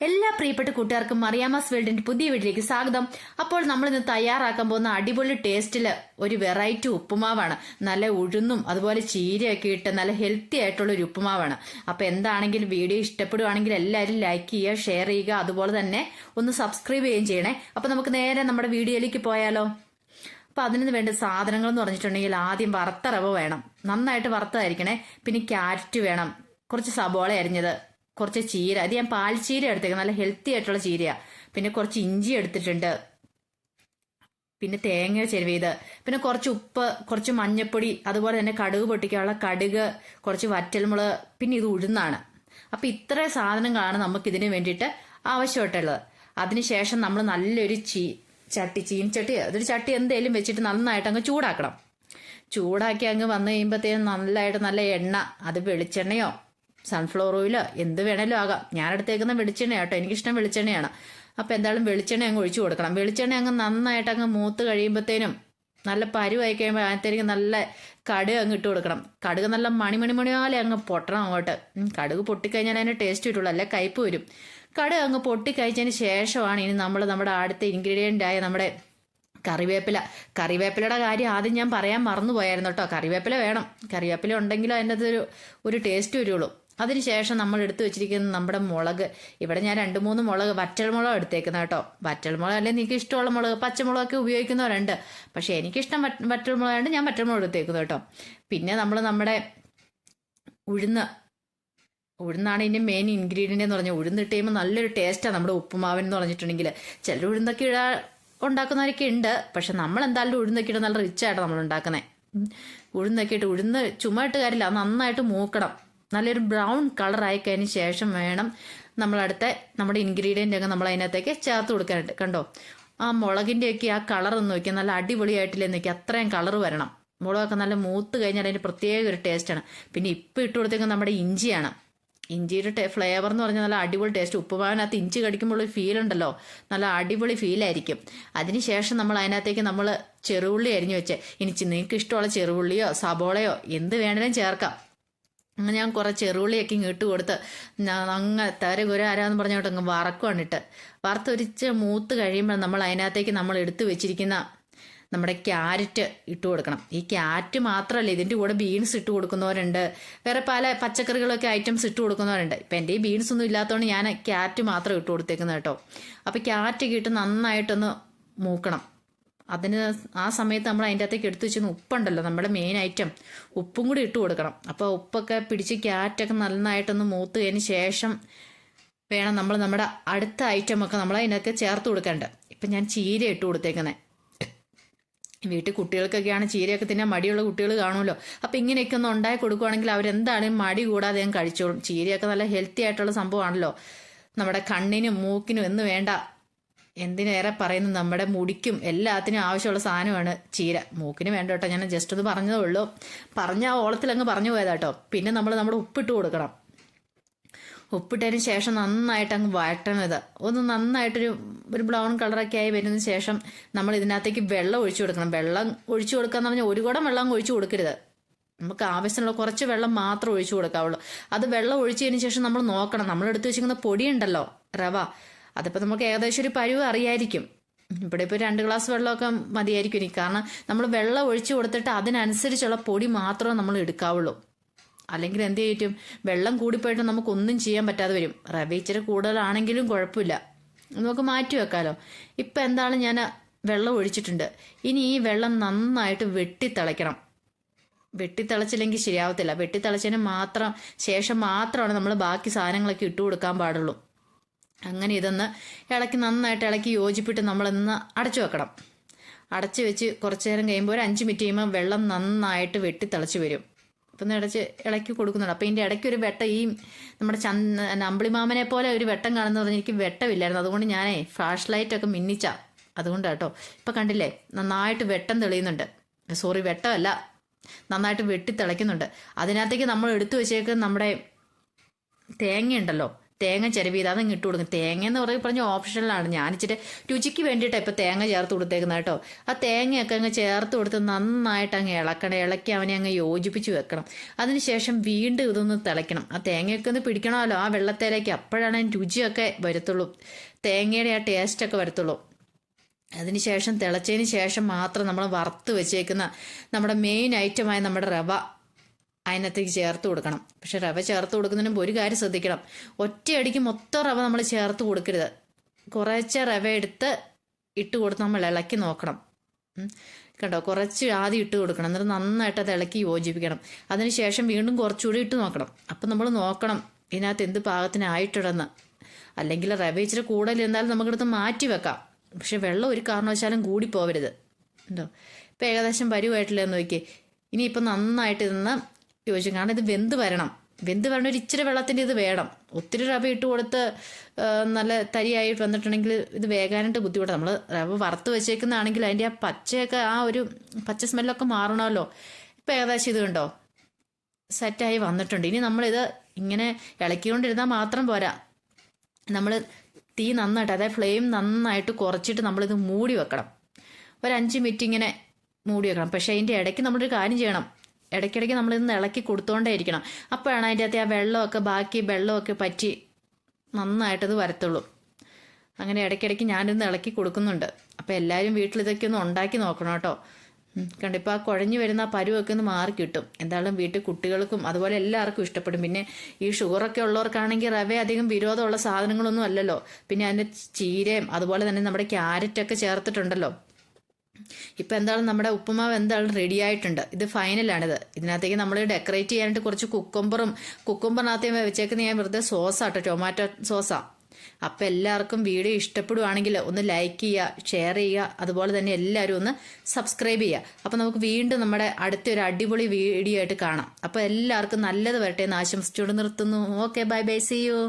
എല്ലാ പ്രിയപ്പെട്ട കൂട്ടുകാർക്കും മറിയാമാസ് വേൾഡിന്റെ പുതിയ വീട്ടിലേക്ക് സ്വാഗതം. അപ്പോൾ നമ്മൾ ഇന്ന് തയ്യാറാക്കാൻ പോകുന്ന അടിപൊളി ടേസ്റ്റില് ഒരു വെറൈറ്റി ഉപ്പുമാവാണ്. നല്ല ഉഴുന്നും അതുപോലെ ചീരയൊക്കെ ഇട്ട് നല്ല ഹെൽത്തി ആയിട്ടുള്ള ഒരു ഉപ്പുമാവാണ്. അപ്പൊ എന്താണെങ്കിലും വീഡിയോ ഇഷ്ടപ്പെടുവാണെങ്കിൽ എല്ലാവരും ലൈക്ക് ചെയ്യുക, ഷെയർ ചെയ്യുക, അതുപോലെ തന്നെ ഒന്ന് സബ്സ്ക്രൈബ് ചെയ്യുകയും ചെയ്യണേ. അപ്പൊ നമുക്ക് നേരെ നമ്മുടെ വീഡിയോയിലേക്ക് പോയാലോ. അപ്പൊ അതിന് വേണ്ട സാധനങ്ങൾ എന്ന് പറഞ്ഞിട്ടുണ്ടെങ്കിൽ ആദ്യം വറുത്ത റവ വേണം, നന്നായിട്ട് വറുത്തതായിരിക്കണേ. പിന്നെ ക്യാരറ്റ് വേണം, കുറച്ച് സബോള അരിഞ്ഞത്, കുറച്ച് ചീര, അത് ഞാൻ പാൽ ചീര എടുത്തേക്കുന്നത്, നല്ല ഹെൽത്തി ആയിട്ടുള്ള ചീരയാ. പിന്നെ കുറച്ച് ഇഞ്ചി എടുത്തിട്ടുണ്ട്, പിന്നെ തേങ്ങ ചെരുവിയത്, പിന്നെ കുറച്ച് ഉപ്പ്, കുറച്ച് മഞ്ഞപ്പൊടി, അതുപോലെ തന്നെ കടുക് പൊട്ടിക്കാനുള്ള കടുക്, കുറച്ച് വറ്റൽമുളക്, പിന്നെ ഇത് ഉഴുന്നാണ്. അപ്പൊ ഇത്ര സാധനങ്ങളാണ് നമുക്ക് ഇതിന് വേണ്ടിയിട്ട് ആവശ്യമായിട്ടുള്ളത്. അതിനുശേഷം നമ്മൾ നല്ലൊരു ചീനിച്ചട്ടി, അതൊരു ചട്ടി എന്തേലും വെച്ചിട്ട് നന്നായിട്ട് അങ്ങ് ചൂടാക്കണം. ചൂടാക്കി അങ്ങ് വന്നു കഴിയുമ്പോഴത്തേനും നല്ലതായിട്ട് നല്ല എണ്ണ, അത് വെളിച്ചെണ്ണയോ സൺഫ്ലവർ ഓയിലോ എന്ത് വേണേലും ആകാം. ഞാൻ എടുത്തേക്കുന്ന വെളിച്ചെണ്ണ കേട്ടോ, എനിക്കിഷ്ടം വെളിച്ചെണ്ണയാണ്. അപ്പൊ എന്തായാലും വെളിച്ചെണ്ണ അങ്ങ് ഒഴിച്ചു കൊടുക്കണം. വെളിച്ചെണ്ണ അങ്ങ് നന്നായിട്ട് അങ്ങ് മൂത്ത് കഴിയുമ്പോഴത്തേനും നല്ല പരുവായി കഴിയുമ്പോൾ അതിനകത്തേക്ക് നല്ല കടുക് അങ്ങ് ഇട്ട് കൊടുക്കണം. കടുക് നല്ല മണിമണിമണിയാലെ അങ്ങ് പൊട്ടണം അങ്ങോട്ട്. കടുക് പൊട്ടിക്കഴിഞ്ഞാൽ അതിന് ടേസ്റ്റ് കിട്ടുള്ളൂ, അല്ലെ കയ്പ്പ് വരും. കടുക് അങ്ങ് പൊട്ടിക്കഴിച്ചതിന് ശേഷമാണ് ഇനി നമ്മൾ നമ്മുടെ അടുത്ത ഇൻഗ്രീഡിയൻ്റ് ആയ നമ്മുടെ കറിവേപ്പിലയുടെ കാര്യം ആദ്യം ഞാൻ പറയാൻ മറന്നുപോയായിരുന്നു കേട്ടോ. കറിവേപ്പില വേണം, കറിവേപ്പില ഉണ്ടെങ്കിലും അതിൻ്റെ ഒരു ടേസ്റ്റ് വരുള്ളൂ. അതിനുശേഷം നമ്മൾ എടുത്തു വെച്ചിരിക്കുന്ന നമ്മുടെ മുളക്, ഇവിടെ ഞാൻ 2-3 മുളക് വറ്റൽമുളക് എടുത്തേക്കുന്നത് കേട്ടോ. വറ്റൽമുളക് അല്ലെങ്കിൽ നിങ്ങൾക്ക് ഇഷ്ടമുള്ള മുളക്, പച്ചമുളകൊക്കെ ഉപയോഗിക്കുന്നവരുണ്ട്. പക്ഷെ എനിക്കിഷ്ടം വറ്റൽമുളകായതുകൊണ്ട് ഞാൻ വറ്റൽമുളക് എടുത്തേക്കുന്നത് കേട്ടോ. പിന്നെ നമ്മൾ നമ്മുടെ ഉഴുന്നാണ് ഇതിൻ്റെ മെയിൻ ഇൻഗ്രീഡിയൻ്റ് എന്ന് പറഞ്ഞാൽ. ഉഴുന്നിട്ട് കഴിയുമ്പോൾ നല്ലൊരു ടേസ്റ്റാണ് നമ്മുടെ ഉപ്പുമാവൻ എന്ന് പറഞ്ഞിട്ടുണ്ടെങ്കിൽ. ചില ഉഴുന്നൊക്കെ ഉണ്ടാക്കുന്നവരൊക്കെ ഉണ്ട്, പക്ഷെ നമ്മൾ എന്തായാലും ഉഴുന്നൊക്കെ ഇട്ട് നല്ല റിച്ചായിട്ട് നമ്മൾ ഉണ്ടാക്കുന്നത്. ഉഴുന്നൊക്കെ ഇട്ട് ഉഴുന്ന് ചുമ്മാ ഇട്ട് കാര്യമില്ല, നന്നായിട്ട് മൂക്കണം. നല്ലൊരു ബ്രൗൺ കളറായി കഴിഞ്ഞ ശേഷം വേണം നമ്മളടുത്ത നമ്മുടെ ഇൻഗ്രീഡിയൻ്റ് ഒക്കെ നമ്മൾ അതിനകത്തേക്ക് ചേർത്ത് കൊടുക്കാനായിട്ട്. കണ്ടോ, ആ മുളകിൻ്റെയൊക്കെ ആ കളർ ഒന്ന് നോക്കിയാൽ നല്ല അടിപൊളിയായിട്ടില്ല നോക്കി, അത്രയും കളർ വരണം. മുളകൊക്കെ നല്ല മൂത്ത് കഴിഞ്ഞാൽ അതിന് പ്രത്യേക ഒരു ടേസ്റ്റാണ്. പിന്നെ ഇപ്പം ഇട്ട് കൊടുത്തേക്കുന്നത് നമ്മുടെ ഇഞ്ചിയാണ്. ഇഞ്ചിയുടെ ഫ്ലേവർ എന്ന് പറഞ്ഞാൽ നല്ല അടിപൊളി ടേസ്റ്റ്. ഉപ്പുമാവിനകത്ത് ഇഞ്ചി കടിക്കുമ്പോൾ ഒരു ഫീൽ ഉണ്ടല്ലോ, നല്ല അടിപൊളി ഫീലായിരിക്കും. അതിനുശേഷം നമ്മൾ അതിനകത്തേക്ക് നമ്മൾ ചെറുള്ളി അരിഞ്ഞു വെച്ച്, ഇനി നിങ്ങൾക്ക് ഇഷ്ടമുള്ള ചെറുള്ളിയോ സബോളയോ എന്ത് വേണേലും ചേർക്കാം. അങ്ങനെ ഞാൻ കുറേ ചെറുള്ളിയൊക്കെ ഇട്ട് കൊടുത്ത് അങ്ങ് തരകുര ആരാന്ന് പറഞ്ഞോട്ട് അങ്ങ് വറക്കുവാണ് ഇട്ട്. വറുത്തൊരിച്ച് മൂത്ത് കഴിയുമ്പോൾ നമ്മൾ അതിനകത്തേക്ക് നമ്മൾ എടുത്തു വെച്ചിരിക്കുന്ന നമ്മുടെ ക്യാരറ്റ് ഇട്ട് കൊടുക്കണം. ഈ ക്യാരറ്റ് മാത്രമല്ല, ഇതിൻ്റെ കൂടെ ബീൻസ് ഇട്ട് കൊടുക്കുന്നവരുണ്ട്, വേറെ പല പച്ചക്കറികളൊക്കെ ഐറ്റംസ് ഇട്ട് കൊടുക്കുന്നവരുണ്ട്. ഇപ്പം എൻ്റെ ഈ ബീൻസ് ഒന്നും ഇല്ലാത്തതുകൊണ്ട് ഞാൻ ക്യാരറ്റ് മാത്രം ഇട്ട് കൊടുത്തേക്കുന്നത് കേട്ടോ. അപ്പോൾ ക്യാരറ്റ് ഇട്ട് നന്നായിട്ടൊന്ന് മൂക്കണം. അതിന് ആ സമയത്ത് നമ്മൾ അതിൻ്റെ അകത്തേക്ക് എടുത്തു വെച്ചിരുന്ന ഉപ്പുണ്ടല്ലോ, നമ്മുടെ മെയിൻ ഐറ്റം, ഉപ്പും കൂടി ഇട്ട് കൊടുക്കണം. അപ്പോൾ ഉപ്പൊക്കെ പിടിച്ച് ക്യാരറ്റൊക്കെ നന്നായിട്ടൊന്ന് മൂത്ത് കഴിഞ്ഞ് ശേഷം വേണം നമ്മൾ നമ്മുടെ അടുത്ത ഐറ്റമൊക്കെ നമ്മൾ അതിനൊക്കെ ചേർത്ത് കൊടുക്കേണ്ടത്. ഇപ്പം ഞാൻ ചീര ഇട്ട് കൊടുത്തേക്കുന്നത്. വീട്ടിൽ കുട്ടികൾക്കൊക്കെയാണ് ചീരയൊക്കെ തിന്നാൻ മടിയുള്ള കുട്ടികൾ കാണുമല്ലോ. അപ്പം ഇങ്ങനെയൊക്കെ ഒന്ന് ഉണ്ടാക്കി കൊടുക്കുവാണെങ്കിൽ അവരെന്താണെങ്കിലും മടി കൂടാതെ ഞാൻ കഴിച്ചോളും. ചീരയൊക്കെ നല്ല ഹെൽത്തി ആയിട്ടുള്ള സംഭവമാണല്ലോ. നമ്മുടെ കണ്ണിനും മൂക്കിനും എന്ന് വേണ്ട, എന്തിനേറെ പറയുന്നു, നമ്മുടെ മുടിക്കും എല്ലാത്തിനും ആവശ്യമുള്ള സാധനമാണ് ചീര. മൂക്കിന് വേണ്ട കേട്ടോ, ഞാൻ ജസ്റ്റ് ഒന്ന് പറഞ്ഞതേ ഉള്ളൂ. പറഞ്ഞ ആ ഓളത്തിലങ്ങ് പറഞ്ഞു പോയതാട്ടോ. പിന്നെ നമ്മൾ നമ്മുടെ ഉപ്പിട്ട് കൊടുക്കണം. ഉപ്പിട്ടതിന് ശേഷം നന്നായിട്ട് അങ്ങ് വഴറ്റണം. ഇത് ഒന്ന് നന്നായിട്ടൊരു ബ്രൗൺ കളറൊക്കെ ആയി വരുന്നതിന് ശേഷം നമ്മൾ ഇതിനകത്തേക്ക് വെള്ളം ഒഴിച്ചു കൊടുക്കണം. വെള്ളം ഒഴിച്ചു കൊടുക്കാന്ന് പറഞ്ഞാൽ ഒരു കുടം വെള്ളം ഒഴിച്ചു കൊടുക്കരുത്. നമുക്ക് ആവശ്യമുള്ള കുറച്ച് വെള്ളം മാത്രം ഒഴിച്ചു കൊടുക്കാവുള്ളൂ. അത് വെള്ളം ഒഴിച്ചതിന് ശേഷം നമ്മൾ നോക്കണം, നമ്മൾ എടുത്ത് വെച്ചിരിക്കുന്ന പൊടിയുണ്ടല്ലോ, റവ, അതിപ്പോൾ നമുക്ക് ഏകദേശം ഒരു പരുവ് അറിയായിരിക്കും. ഇവിടെ ഇപ്പോൾ 2 ഗ്ലാസ് വെള്ളമൊക്കെ മതിയായിരിക്കും എനിക്ക്. കാരണം നമ്മൾ വെള്ളം ഒഴിച്ചു കൊടുത്തിട്ട് അതിനനുസരിച്ചുള്ള പൊടി മാത്രമേ നമ്മൾ എടുക്കാവുള്ളൂ. അല്ലെങ്കിൽ എന്ത് ചെയ്യും, വെള്ളം കൂടിപ്പോയിട്ട് നമുക്കൊന്നും ചെയ്യാൻ പറ്റാതെ വരും. റവ ഇച്ചിരി കൂടുതലാണെങ്കിലും കുഴപ്പമില്ല, നമുക്ക് മാറ്റി വെക്കാമല്ലോ. ഇപ്പം എന്താണ്, ഞാൻ വെള്ളം ഒഴിച്ചിട്ടുണ്ട്. ഇനി ഈ വെള്ളം നന്നായിട്ട് വെട്ടിത്തിളയ്ക്കണം. വെട്ടിത്തിളച്ചില്ലെങ്കിൽ ശരിയാവത്തില്ല. വെട്ടിത്തിളച്ചതിന് ശേഷം മാത്രമാണ് നമ്മൾ ബാക്കി സാധനങ്ങളൊക്കെ ഇട്ട് കൊടുക്കാൻ പാടുള്ളൂ. അങ്ങനെ ഇതൊന്ന് നന്നായിട്ട് ഇളക്കി യോജിപ്പിട്ട് നമ്മളൊന്ന് അടച്ചു വെക്കണം. അടച്ചു വെച്ച് കുറച്ച് നേരം കഴിയുമ്പോൾ ഒരു 5 മിനിറ്റ് കഴിയുമ്പോൾ വെള്ളം നന്നായിട്ട് വെട്ടിത്തിളച്ച് വരും. അപ്പം ഇളക്കി കൊടുക്കുന്നുണ്ട്. അപ്പം ഇതിൻ്റെ ഇടയ്ക്ക് ഒരു വെട്ടം, ഈ നമ്മുടെ അമ്പിളിമാമനെ പോലെ ഒരു വെട്ടം കാണുന്ന പറഞ്ഞാൽ എനിക്ക് വെട്ടമില്ലായിരുന്നു. അതുകൊണ്ട് ഞാനേ ഫ്ലാഷ് ലൈറ്റൊക്കെ മിന്നിച്ച, അതുകൊണ്ട് കേട്ടോ. ഇപ്പം കണ്ടില്ലേ, നന്നായിട്ട് വെട്ടം തെളിയുന്നുണ്ട്. സോറി, വെട്ടമല്ല, നന്നായിട്ട് വെട്ടി തിളയ്ക്കുന്നുണ്ട്. അതിനകത്തേക്ക് നമ്മൾ എടുത്തു വെച്ചേക്കുന്ന നമ്മുടെ തേങ്ങ ഉണ്ടല്ലോ, തേങ്ങ ചിരവിയത് അതങ്ങ് ഇട്ട് കൊടുക്കും. തേങ്ങ എന്ന് പറഞ്ഞ ഓപ്ഷനിലാണ്. ഞാൻ ഇച്ചിരി രുചിക്ക് വേണ്ടിയിട്ടാണ് ഇപ്പം തേങ്ങ ചേർത്ത് കൊടുത്തേക്കുന്നത് കേട്ടോ. ആ തേങ്ങയൊക്കെ അങ്ങ് ചേർത്ത് കൊടുത്ത് നന്നായിട്ട് അങ്ങ് ഇളക്കണം. ഇളക്കി അവനെ അങ്ങ് യോജിപ്പിച്ച് വെക്കണം. അതിനുശേഷം വീണ്ടും ഇതൊന്ന് തിളയ്ക്കണം. ആ തേങ്ങയൊക്കെ ഒന്ന് പിടിക്കണമല്ലോ ആ വെള്ളത്തേലേക്ക്. അപ്പോഴാണ് അതിന് രുചിയൊക്കെ വരത്തുള്ളൂ, തേങ്ങയുടെ ആ ടേസ്റ്റൊക്കെ വരത്തുള്ളൂ. അതിനുശേഷം തിളച്ചതിന് ശേഷം മാത്രം നമ്മൾ വറുത്ത് വെച്ചേക്കുന്ന നമ്മുടെ മെയിൻ ഐറ്റമായ നമ്മുടെ റവ അതിനകത്തേക്ക് ചേർത്ത് കൊടുക്കണം. പക്ഷെ റവ ചേർത്ത് കൊടുക്കുന്നതിന് മുമ്പ് ഒരു കാര്യം ശ്രദ്ധിക്കണം. ഒറ്റയടിക്ക് മൊത്തം റവ നമ്മൾ ചേർത്ത് കൊടുക്കരുത്. കുറച്ച് റവ എടുത്ത് ഇട്ട് കൊടുത്ത് നമ്മൾ ഇളക്കി നോക്കണം. കണ്ടോ, കുറച്ച് ആദ്യം ഇട്ട് കൊടുക്കണം. എന്നിട്ട് നന്നായിട്ട് അത് ഇളക്കി യോജിപ്പിക്കണം. അതിനുശേഷം വീണ്ടും കുറച്ചുകൂടി ഇട്ട് നോക്കണം. അപ്പം നമ്മൾ നോക്കണം ഇതിനകത്ത് എന്ത് പാകത്തിനായിട്ടിടന്ന്. അല്ലെങ്കിൽ റവ ഇച്ചിരി കൂടുതൽ இருந்தாലും നമുക്കിടത്ത് മാറ്റി വെക്കാം. പക്ഷെ വെള്ളം ഒരു കാരണവശാലും കൂടി പോവരുത്. ഉണ്ടോ, ഇപ്പം ഏകദേശം പരുവായിട്ടില്ലെന്ന് നോക്കിയേ. ഇനിയിപ്പം നന്നായിട്ട് ഇതൊന്ന് യോജിക്കും. കാരണം ഇത് വെന്ത് വരണം. ഒരു ഇച്ചിരി വെള്ളത്തിൻ്റെ ഇത് വേണം. ഒത്തിരി റവ ഇട്ട് കൊടുത്ത് നല്ല തരിയായിട്ട് വന്നിട്ടുണ്ടെങ്കിൽ ഇത് വേകാനായിട്ട് ബുദ്ധിമുട്ടാണ്. നമ്മൾ റവ വറുത്ത് വെച്ചേക്കുന്നതാണെങ്കിൽ അതിൻ്റെ ആ പച്ചയൊക്കെ ആ ഒരു പച്ച സ്മെല്ലൊക്കെ മാറണമല്ലോ. ഇപ്പം ഏകദേശം ഇത് കണ്ടോ സെറ്റായി വന്നിട്ടുണ്ട്. ഇനി നമ്മളിത് ഇങ്ങനെ ഇളക്കിക്കൊണ്ടിരുന്നാൽ മാത്രം പോരാ. നമ്മൾ തീ നന്നായിട്ട്, അതായത് ഫ്ലെയിം നന്നായിട്ട് കുറച്ചിട്ട് നമ്മളിത് മൂടി വെക്കണം. ഒരു 5 മിനിറ്റ് ഇങ്ങനെ മൂടി വെക്കണം. പക്ഷേ അതിൻ്റെ ഇടയ്ക്ക് നമ്മളൊരു കാര്യം ചെയ്യണം. ഇടയ്ക്കിടയ്ക്ക് നമ്മളിന്ന് ഇളക്കി കൊടുത്തോണ്ടേ ഇരിക്കണം. അപ്പോഴാണ് അതിൻ്റെ അകത്ത് ആ വെള്ളമൊക്കെ ബാക്കി വെള്ളമൊക്കെ പറ്റി നന്നായിട്ടത് വരത്തുള്ളൂ. അങ്ങനെ ഇടയ്ക്കിടയ്ക്ക് ഞാനിന്ന് ഇളക്കി കൊടുക്കുന്നുണ്ട്. അപ്പോൾ എല്ലാവരും വീട്ടിൽ ഇതൊക്കെ ഒന്ന് ഉണ്ടാക്കി നോക്കണം കേട്ടോ. കണ്ടിപ്പോൾ ആ കുഴഞ്ഞു വരുന്ന ആ പരുവൊക്കെ ഒന്ന് മാറി കിട്ടും. എന്തായാലും വീട്ടിൽ കുട്ടികൾക്കും അതുപോലെ എല്ലാവർക്കും ഇഷ്ടപ്പെടും. പിന്നെ ഈ ഷുഗറൊക്കെ ഉള്ളവർക്കാണെങ്കിൽ റവ അധികം വിരോധമുള്ള സാധനങ്ങളൊന്നും അല്ലല്ലോ. പിന്നെ അതിൻ്റെ ചീരയും അതുപോലെ തന്നെ നമ്മുടെ ക്യാരറ്റൊക്കെ ചേർത്തിട്ടുണ്ടല്ലോ. ഇപ്പം എന്തായാലും നമ്മുടെ ഉപ്പുമാവ് എന്തായാലും റെഡി ആയിട്ടുണ്ട്. ഇത് ഫൈനലാണിത്. ഇതിനകത്തേക്ക് നമ്മൾ ഡെക്കറേറ്റ് ചെയ്യാനായിട്ട് കുറച്ച് കുക്കുംബറിനകത്ത് വെച്ചേക്കുന്ന ഞാൻ വെറുതെ സോസാട്ടോ, ടൊമാറ്റോ സോസാ. അപ്പം എല്ലാവർക്കും വീഡിയോ ഇഷ്ടപ്പെടുവാണെങ്കിൽ ഒന്ന് ലൈക്ക് ചെയ്യുക, ഷെയർ ചെയ്യുക, അതുപോലെ തന്നെ എല്ലാവരും ഒന്ന് സബ്സ്ക്രൈബ് ചെയ്യുക. അപ്പം നമുക്ക് വീണ്ടും നമ്മുടെ അടുത്തൊരു അടിപൊളി വീഡിയോ ആയിട്ട് കാണാം. അപ്പോൾ എല്ലാവർക്കും നല്ലത് വരട്ടെ എന്ന് ആശംസിച്ചുകൊണ്ട് നിർത്തുന്നു. Okay, bye bye, see U.